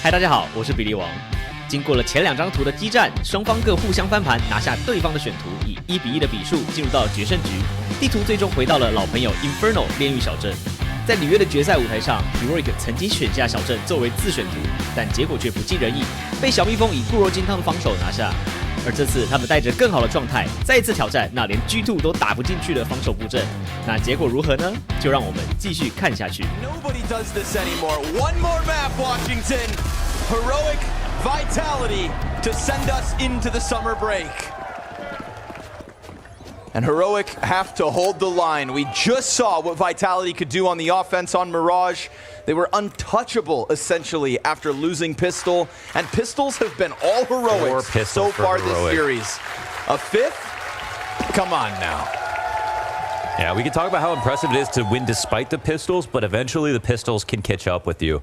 嗨，大家好，我是比利王。经过了前2张图的激战，双方各互相翻盘，拿下对方的选图，以1比1的比数进入到决胜局。地图最终回到了老朋友 Inferno 炼狱小镇。在里约的决赛舞台上 ，Heroic 曾经选下小镇作为自选图，但结果却不尽人意，被小蜜蜂以固若金汤的防守拿下。而这次他们带着更好的状态，再一次挑战那连 G2 都打不进去的防守布阵。那结果如何呢？就让我们继续看下去。Nobody does this anymore. One more map, Washington. Heroic Vitality to send us into the summer break. And Heroic have to hold the line. We just saw what Vitality could do on the offense on Mirage. They were untouchable, essentially, after losing Pistol. And Pistols have been all Heroics so far this series. A 5th? Come on now. Yeah, we can talk about how impressive it is to win despite the Pistols, but eventually the Pistols can catch up with you.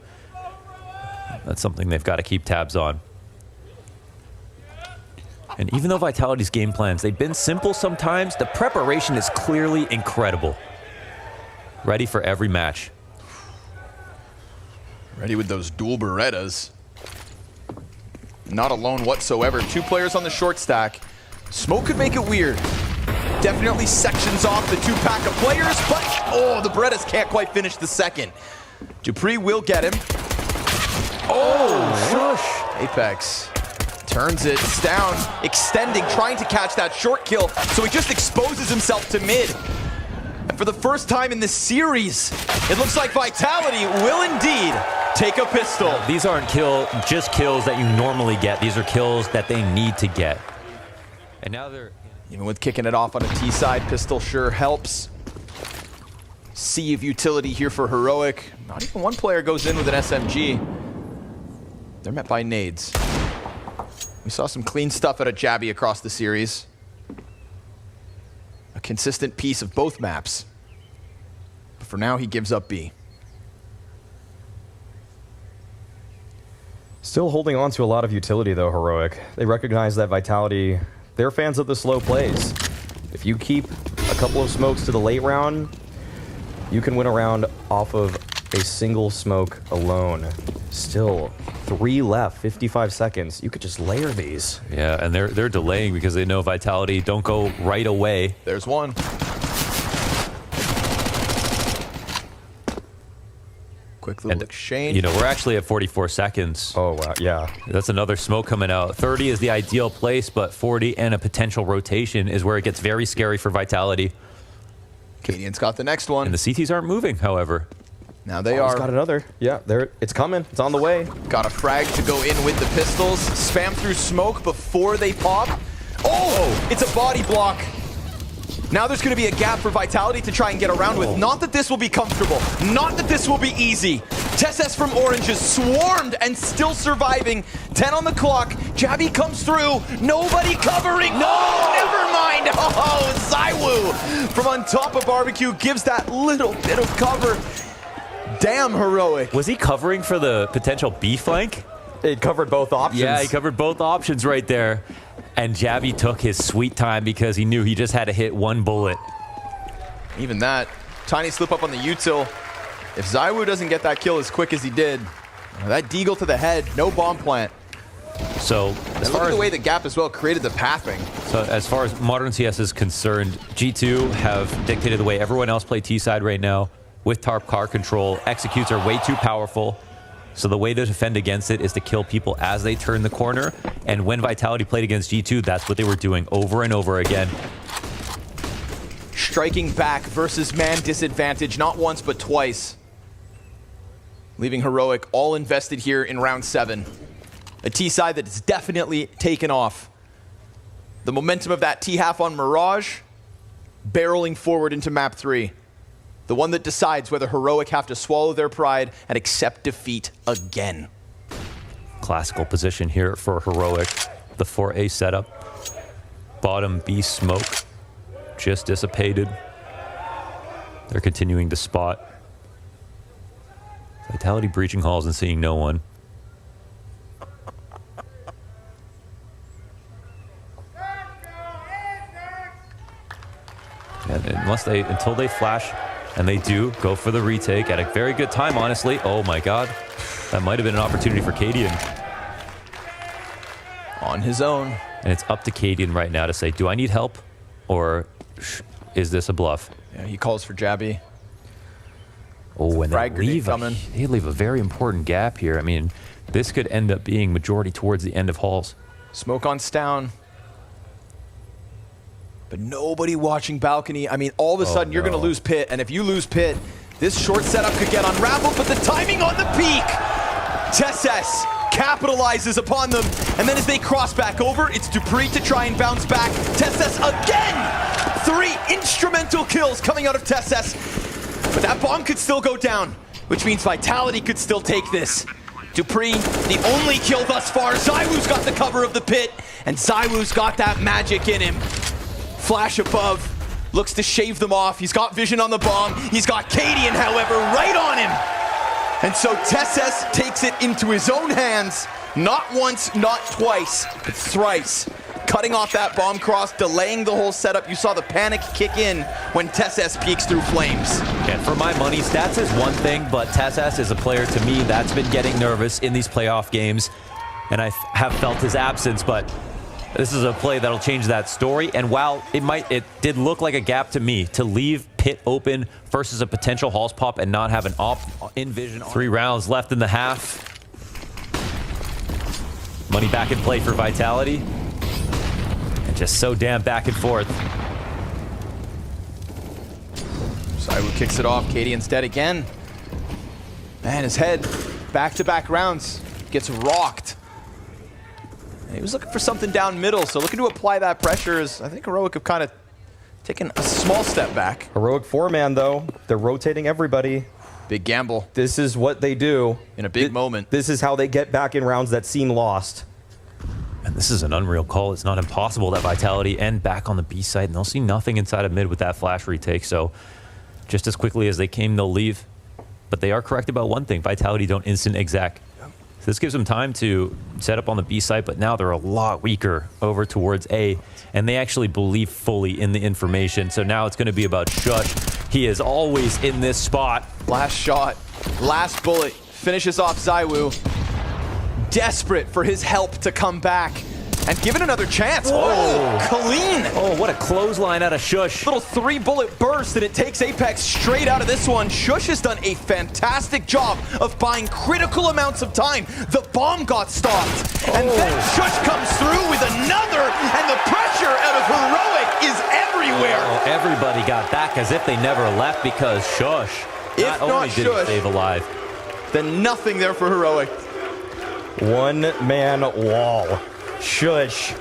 That's something they've got to keep tabs on. And even though Vitality's game plans, they've been simple sometimes, the preparation is clearly incredible. Ready for every match. Ready with those dual Berettas. Not alone whatsoever. 2 players on the short stack. Smoke could make it weird. Definitely sections off the 2-pack of players, but oh, the Berettas can't quite finish the second. Dupree will get him. Oh, shush. Apex turns it down, extending, trying to catch that short kill, so he just exposes himself to mid. And for the first time in this series, it looks like Vitality will indeed take a pistol. These aren't just kills that you normally get. These are kills that they need to get. And now they're... Even with kicking it off on a T side, pistol sure helps. Sea of utility here for Heroic. Not even one player goes in with an SMG. They're met by nades. We saw some clean stuff out of jabbi across the series. A consistent piece of both maps. But for now, he gives up B. Still holding on to a lot of utility, though, Heroic. They recognize that Vitality, they're fans of the slow plays. If you keep a couple of smokes to the late round, you can win a round off of a single smoke alone. Still, 3 left, 55 seconds. You could just layer these. Yeah, and they're delaying because they know Vitality don't go right away. There's one. Quick little exchange. You know, we're actually at 44 seconds. Oh, wow, yeah. That's another smoke coming out. 30 is the ideal place, but 40 and a potential rotation is where it gets very scary for Vitality. cadiaN's got the next one. And the CTs aren't moving, however. Now they are. Got another. Yeah, it's coming. It's on the way. Got a frag to go in with the pistols. Spam through smoke before they pop. Oh, it's a body block. Now there's going to be a gap for Vitality to try and get around with. Not that this will be comfortable. Not that this will be easy. Tesses from Orange is swarmed and still surviving. 10 on the clock. jabbi comes through. Nobody covering. No, never mind. Oh, ZywOo from on top of Barbecue gives that little bit of cover. Damn, Heroic. Was he covering for the potential B flank? It covered both options. Yeah, he covered both options right there. And jabbi took his sweet time because he knew he just had to hit 1 bullet. Even that. Tiny slip up on the util. If ZywOo doesn't get that kill as quick as he did, that deagle to the head, no bomb plant. So, look at the way the gap as well created the pathing. So as far as modern CS is concerned, G2 have dictated the way everyone else play T-side right now. With TARP car control, executes are way too powerful. So the way to defend against it is to kill people as they turn the corner. And when Vitality played against G2, that's what they were doing over and over again. Striking back versus man disadvantage, not once but twice. Leaving Heroic all invested here in round 7. A T side that is definitely taken off. The momentum of that T half on Mirage, barreling forward into map 3. The one that decides whether Heroic have to swallow their pride and accept defeat again. Classical position here for Heroic. The 4A setup. Bottom B smoke just dissipated. They're continuing to spot. Vitality breaching halls and seeing no one. And until they flash, and they do go for the retake at a very good time, honestly. Oh my god. That might have been an opportunity for cadiaN. On his own. And it's up to cadiaN right now to say, do I need help? Or is this a bluff? Yeah, he calls for jabbi. Oh, and Frag grenade they leave a very important gap here. I mean, this could end up being majority towards the end of halls. Smoke on Stown. But nobody watching balcony. I mean, all of a sudden, you're going to lose pit. And if you lose pit, this short setup could get unraveled. But the timing on the peak. TeSS capitalizes upon them. And then as they cross back over, it's dupreeh to try and bounce back. TeSS again. 3 instrumental kills coming out of TeSS. But that bomb could still go down, which means Vitality could still take this. dupreeh, the only kill thus far. ZywOo's got the cover of the pit, and ZywOo's got that magic in him. Flash above, looks to shave them off. He's got vision on the bomb. He's got cadiaN, however, right on him. And so TeSS takes it into his own hands. Not once, not twice, but thrice. Cutting off that bomb cross, delaying the whole setup. You saw the panic kick in when TeSS peeks through flames. And for my money, stats is one thing, but TeSS is a player to me that's been getting nervous in these playoff games. And I have felt his absence, but this is a play that'll change that story. And while it did look like a gap to me to leave pit open versus a potential halls pop and not have an op in vision. 3 rounds left in the half. Money back in play for Vitality. And just so damn back and forth. ZywOo kicks it off. cadiaN's dead again. Man, his head, back-to-back rounds, gets rocked. And he was looking for something down middle, so looking to apply that pressure is, I think Heroic have kind of taken a small step back. Heroic 4-man, though. They're rotating everybody. Big gamble. This is what they do. In a big moment. This is how they get back in rounds that seem lost. And this is an unreal call. It's not impossible that Vitality end back on the B side, and they'll see nothing inside of mid with that flash retake. So just as quickly as they came, they'll leave. But they are correct about one thing. Vitality don't instant exec. So this gives them time to set up on the B side, but now they're a lot weaker over towards A, and they actually believe fully in the information. So now it's going to be about Shush. He is always in this spot. Last shot, last bullet, finishes off ZywOo. Desperate for his help to come back and give it another chance. Oh, clean. Oh, what a clothesline out of Shush. Little 3-bullet burst, and it takes Apex straight out of this one. Shush has done a fantastic job of buying critical amounts of time. The bomb got stopped, and then Shush comes through with another, and the pressure out of Heroic is everywhere. Oh, everybody got back as if they never left because Shush not only did he save alive. Then nothing there for Heroic. One-man wall. Shush.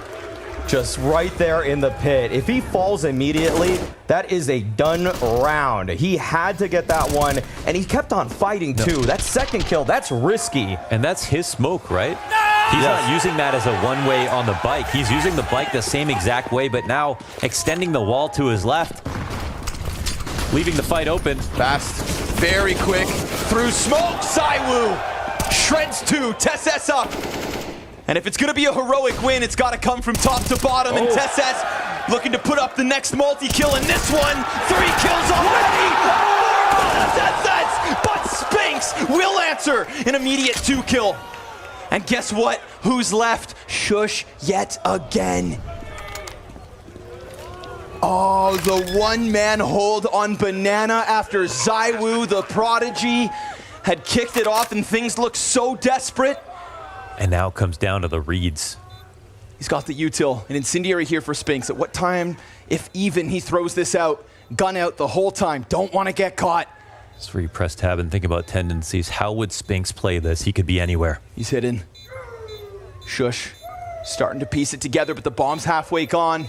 Just right there in the pit. If he falls immediately, that is a done round. He had to get that one, and he kept on fighting too. That second kill, that's risky. And that's his smoke, right? He's not using that as a one-way on the bike. He's using the bike the same exact way, but now extending the wall to his left, leaving the fight open. Fast, very quick, through smoke, ZywOo shreds 2, TeSS up. And if it's going to be a Heroic win, it's got to come from top to bottom. And TeSS looking to put up the next multi-kill in this one. 3 kills already. TeSS, but Spinks will answer an immediate 2-kill. And guess what? Who's left? Shush yet again. Oh, the one-man hold on Banana after ZywOo, the prodigy, had kicked it off and things look so desperate. And now it comes down to the reads. He's got the util, an incendiary here for Spinks. At what time, if even, he throws this out? Gun out the whole time, don't want to get caught. That's where you press tab and think about tendencies. How would Spinks play this? He could be anywhere. He's hidden. Shush, starting to piece it together, but the bomb's halfway gone.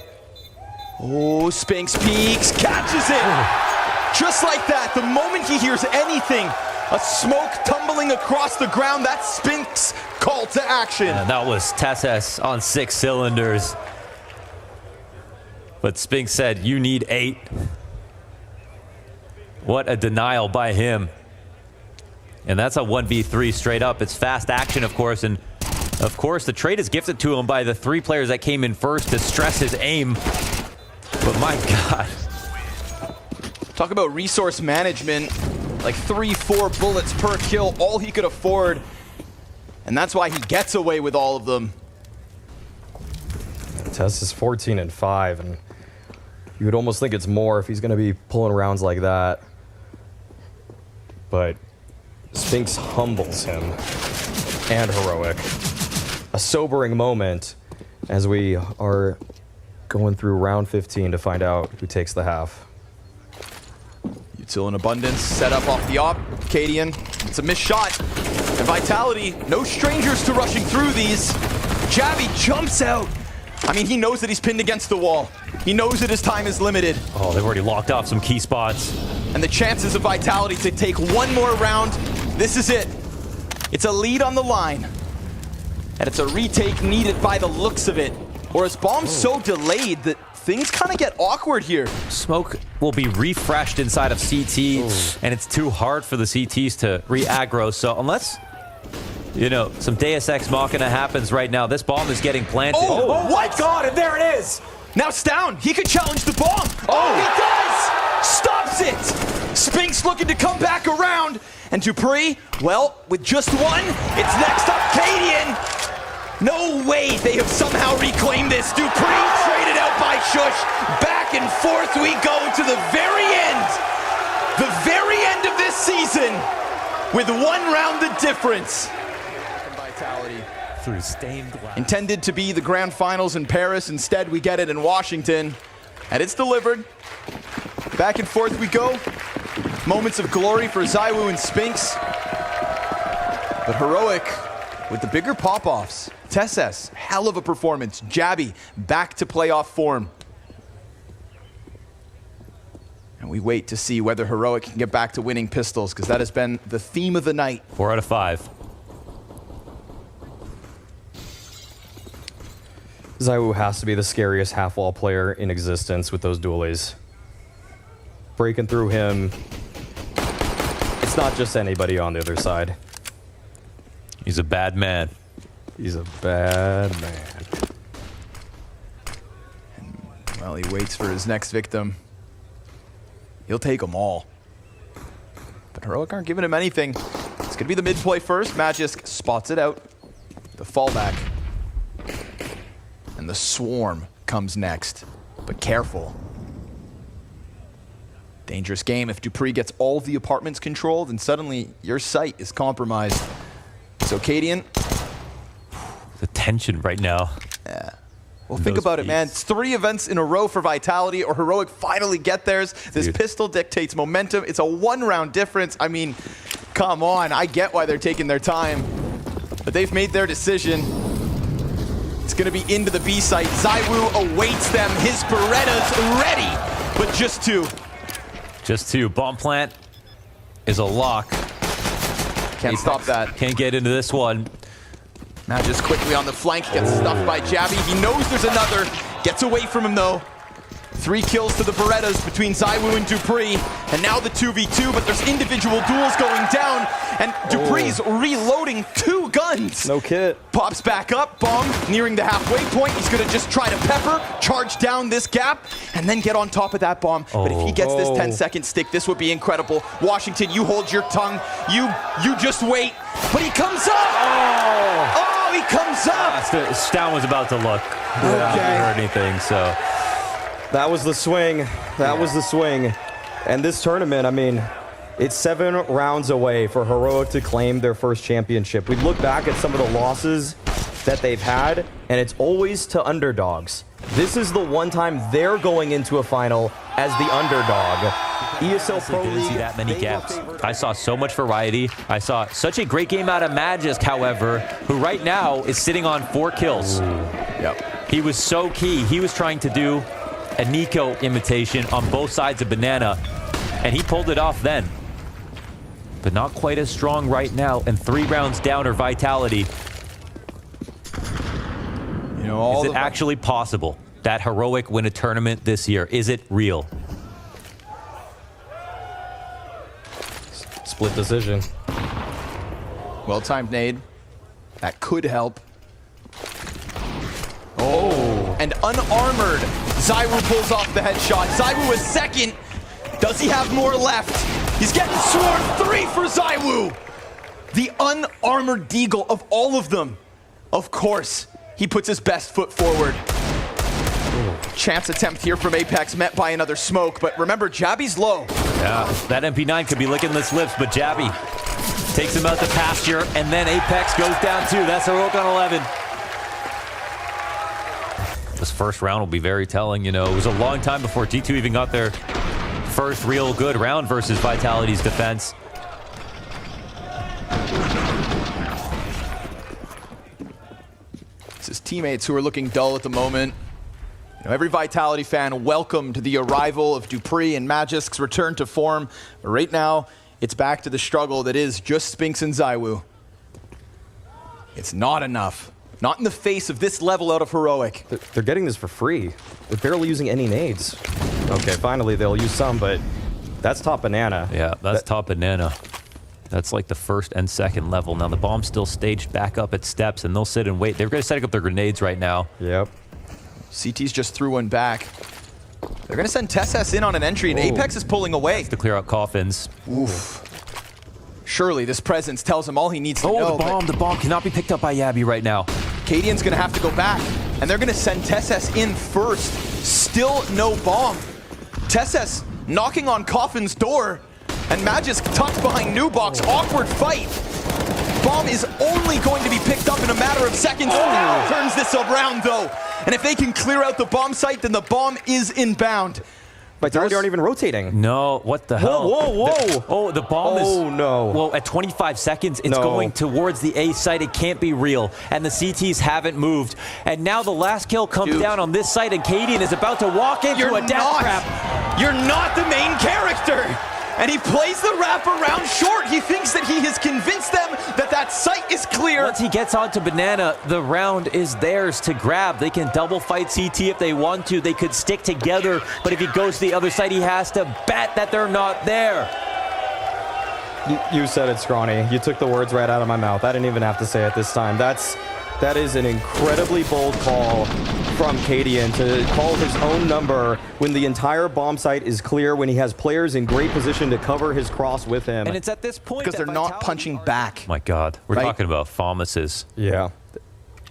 Oh, Spinks peeks, catches it! Just like that, the moment he hears anything, a smoke tumbling across the ground, that's Spinks' call to action. And that was TeSS on 6 cylinders. But Spinks said, you need 8. What a denial by him. And that's a 1v3 straight up. It's fast action, of course, and of course the trade is gifted to him by the 3 players that came in first to stress his aim. But my God. Talk about resource management. Like 3-4 bullets per kill, all he could afford. And that's why he gets away with all of them. Tess is 14-5, and you would almost think it's more if he's going to be pulling rounds like that. But Spinks humbles him and Heroic. A sobering moment as we are going through round 15 to find out who takes the half. Util in abundance, set up off the op. cadiaN, it's a missed shot. And Vitality, no strangers to rushing through these. jabbi jumps out. I mean, he knows that he's pinned against the wall. He knows that his time is limited. Oh, they've already locked off some key spots. And the chances of Vitality to take one more round, this is it. It's a lead on the line. And it's a retake needed by the looks of it. Or is bomb so delayed that things kind of get awkward here? Smoke will be refreshed inside of CT, and it's too hard for the CTs to re-aggro. So unless, you know, some Deus Ex Machina happens right now, this bomb is getting planted. Oh, what? God, and there it is. Now it's down. He could challenge the bomb. Oh, he does! Stops it! Spinks looking to come back around. And dupreeh, well, with just one, it's next up cadiaN. No way they have somehow reclaimed this. dupreeh traded out by Shush. Back and forth we go to the very end. The very end of this season with one round the difference. Vitality. Through stained glass. Intended to be the grand finals in Paris. Instead, we get it in Washington. And it's delivered. Back and forth we go. Moments of glory for ZywOo and Spinks. But Heroic with the bigger pop-offs. TeSeS, hell of a performance. jabbi, back to playoff form. And we wait to see whether Heroic can get back to winning pistols, because that has been the theme of the night. 4 out of 5. ZywOo has to be the scariest half-wall player in existence with those dualies. Breaking through him, it's not just anybody on the other side. He's a bad man. He's a bad man. Well, he waits for his next victim. He'll take them all. But Heroic aren't giving him anything. It's going to be the mid-play first. Magisk spots it out. The fallback. And the swarm comes next. But careful. Dangerous game. If dupreeh gets all of the apartments controlled, then suddenly your sight is compromised. So cadiaN. The tension right now. Yeah. Well, think about it, man. It's 3 events in a row for Vitality, or Heroic finally get theirs. This pistol dictates momentum. It's a 1-round difference. I mean, come on. I get why they're taking their time. But they've made their decision. It's going to be into the B site. ZywOo awaits them. His Berettas ready, but just 2. Just 2. Bomb plant is a lock. Can't stop that. Can't get into this one. Now just quickly on the flank, gets stuffed by jabbi. He knows there's another. Gets away from him though. 3 kills to the Berettas between ZywOo and dupreeh. And now the 2v2, but there's individual duels going down. And dupreeh's reloading 2 guns. No kit. Pops back up, bomb nearing the halfway point. He's gonna just try to pepper, charge down this gap, and then get on top of that bomb. But if he gets this 10-second stick, this would be incredible. Washington, you hold your tongue. You just wait. But he comes up! Oh, he comes up! Stown was about to look. Without heard anything, so. That was the swing. That was the swing. And this tournament, I mean, it's 7 rounds away for Heroic to claim their first championship. We look back at some of the losses that they've had, and it's always to underdogs. This is the one time they're going into a final as the underdog. ESL Pro League, didn't see that many gaps. I saw so much variety. I saw such a great game out of Magisk, however, who right now is sitting on 4 kills. Yep. He was so key. He was trying to do a Nico imitation on both sides of Banana, and he pulled it off then. But not quite as strong right now, and 3 rounds down or Vitality. You know, is it actually possible that Heroic win a tournament this year? Is it real? Split decision. Well-timed nade. That could help. Oh, and unarmored. ZywOo pulls off the headshot. ZywOo is second. Does he have more left? He's getting swarmed. 3 for ZywOo. The unarmored Deagle of all of them. Of course, he puts his best foot forward. Chance attempt here from Apex, met by another smoke, but remember, jabbi's low. Yeah, that MP9 could be licking his lips, but jabbi takes him out to pasture, and then Apex goes down too. That's Heroic on 11. This first round will be very telling, you know. It was a long time before G2 even got their first real good round versus Vitality's defense. It's his teammates who are looking dull at the moment. You know, every Vitality fan welcomed the arrival of dupreeh and Magisk's return to form. But right now, it's back to the struggle that is just Spinks and ZywOo. It's not enough. Not in the face of this level out of Heroic. They're getting this for free. They're barely using any nades. Okay, finally they'll use some, but that's top banana. Yeah, that's top banana. That's like the first and second level. Now the bomb's still staged back up at steps, and they'll sit and wait. They're going to set up their grenades right now. Yep. CT's just threw one back. They're going to send TeSeS in on an entry, and Apex is pulling away. To clear out coffins. Oof. Surely this presence tells him all he needs to know. The bomb cannot be picked up by jabbi right now. cadiaN's going to have to go back, and they're going to send TeSeS in first. Still no bomb. TeSeS knocking on Coffin's door, and Magisk tucked behind Nubox. Awkward fight. Bomb is only going to be picked up in a matter of seconds. Now turns this around, though. And if they can clear out the bomb site, then the bomb is inbound. Vitality aren't even rotating. No, what the hell? Whoa. The bomb is... Oh, no. Well, at 25 seconds, it's going towards the A site. It can't be real. And the CTs haven't moved. And now the last kill comes down on this site, and cadiaN is about to walk into a death trap. You're not the main character. And he plays the wrap around short. He thinks that he has convinced them that that site is clear. Once he gets onto banana, the round is theirs to grab. They can double fight CT if they want to. They could stick together, but if he goes to the other side, he has to bet that they're not there. You said it, Scrawny. You took the words right out of my mouth. I didn't even have to say it this time. That is an incredibly bold call from cadiaN to call his own number when the entire bomb site is clear, when he has players in great position to cover his cross with him. And it's at this point because they're not punching back. My God, we're talking about FAMASes. Yeah.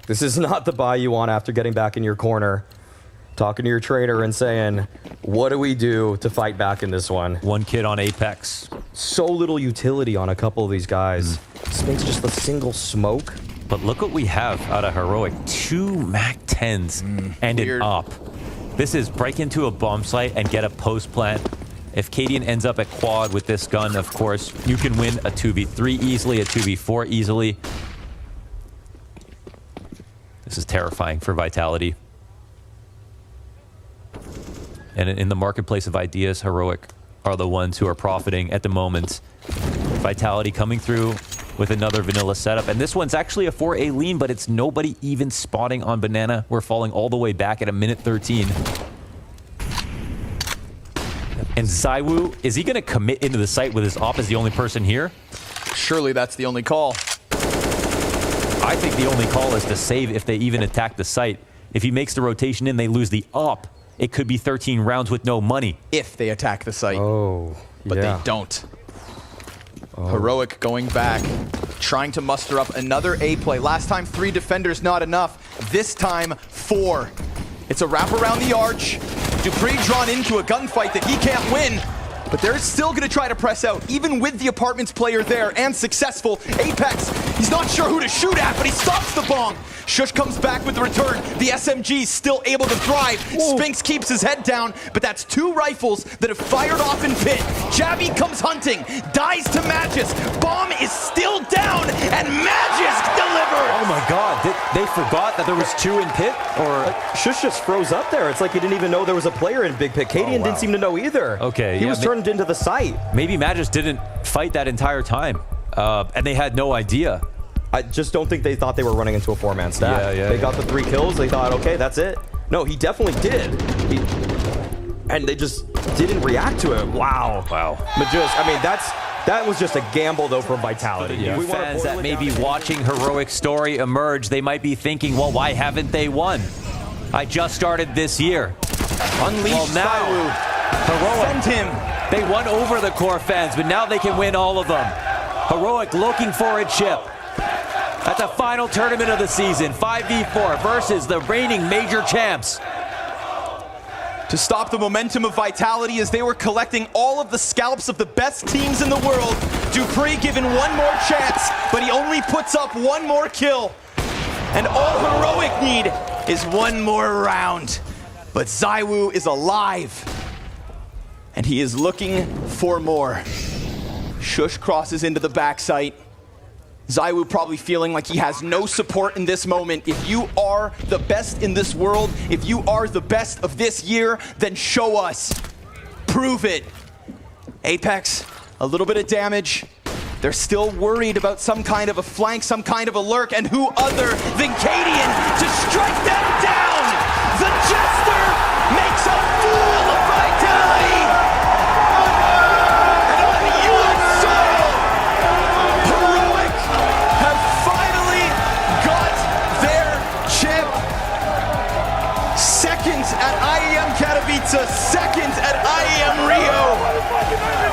This is not the buy you want after getting back in your corner, talking to your trader and saying, what do we do to fight back in this one? One kid on Apex. So little utility on a couple of these guys. Spinks just a single smoke. But look what we have out of Heroic. 2 MAC-10s and an up. This is break into a bomb site and get a post plant. If cadiaN ends up at quad with this gun, of course, you can win a 2v3 easily, a 2v4 easily. This is terrifying for Vitality. And in the marketplace of ideas, Heroic are the ones who are profiting at the moment. Vitality coming through with another vanilla setup. And this one's actually a 4A lean, but it's nobody even spotting on banana. We're falling all the way back at a minute 13. And ZywOo, is he going to commit into the site with his op as the only person here? Surely that's the only call. I think the only call is to save if they even attack the site. If he makes the rotation in, they lose the op. It could be 13 rounds with no money. If they attack the site. Oh, but they don't. Heroic going back, trying to muster up another A play. Last time 3 defenders, not enough. This time 4. It's a wrap around the arch. dupreeh drawn into a gunfight that he can't win. But they're still going to try to press out, even with the apartments player there and successful. Apex, he's not sure who to shoot at, but he stops the bomb. Sjuush comes back with the return. The SMG's still able to thrive. Spinks keeps his head down, but that's 2 rifles that have fired off in pit. jabbi comes hunting, dies to Magisk. Bomb is still down, and Magisk delivers! Oh my God, they forgot that there was 2 in pit? Or Sjuush just froze up there. It's like he didn't even know there was a player in big pit. cadiaN didn't seem to know either. Okay, he was turned into the site. Maybe Magisk didn't fight that entire time, and they had no idea. I just don't think they thought they were running into a 4-man stack. They got the 3 kills. They thought, okay, that's it. No, he definitely did. And they just didn't react to it. Wow. Magisk, I mean, that was just a gamble, though, from Vitality. Yeah. Fans that may be watching Heroic's story emerge, they might be thinking, well, why haven't they won? I just started this year. Unleash now, Heroic, send him. They won over the core fans, but now they can win all of them. Heroic looking for a chip. At the final tournament of the season, 5v4 versus the reigning major champs. To stop the momentum of Vitality as they were collecting all of the scalps of the best teams in the world. Dupree given one more chance, but he only puts up one more kill. And all Heroic need is one more round. But ZywOo is alive. And he is looking for more. Shush crosses into the backside. ZywOo probably feeling like he has no support in this moment. If you are the best in this world, if you are the best of this year, then show us. Prove it. Apex, a little bit of damage. They're still worried about some kind of a flank, some kind of a lurk, and who other than cadiaN to strike them down? The Jester makes a fool of Vitality! And on the US soil, Heroic have finally got their chip. Second at IEM Katowice, second at IEM Rio.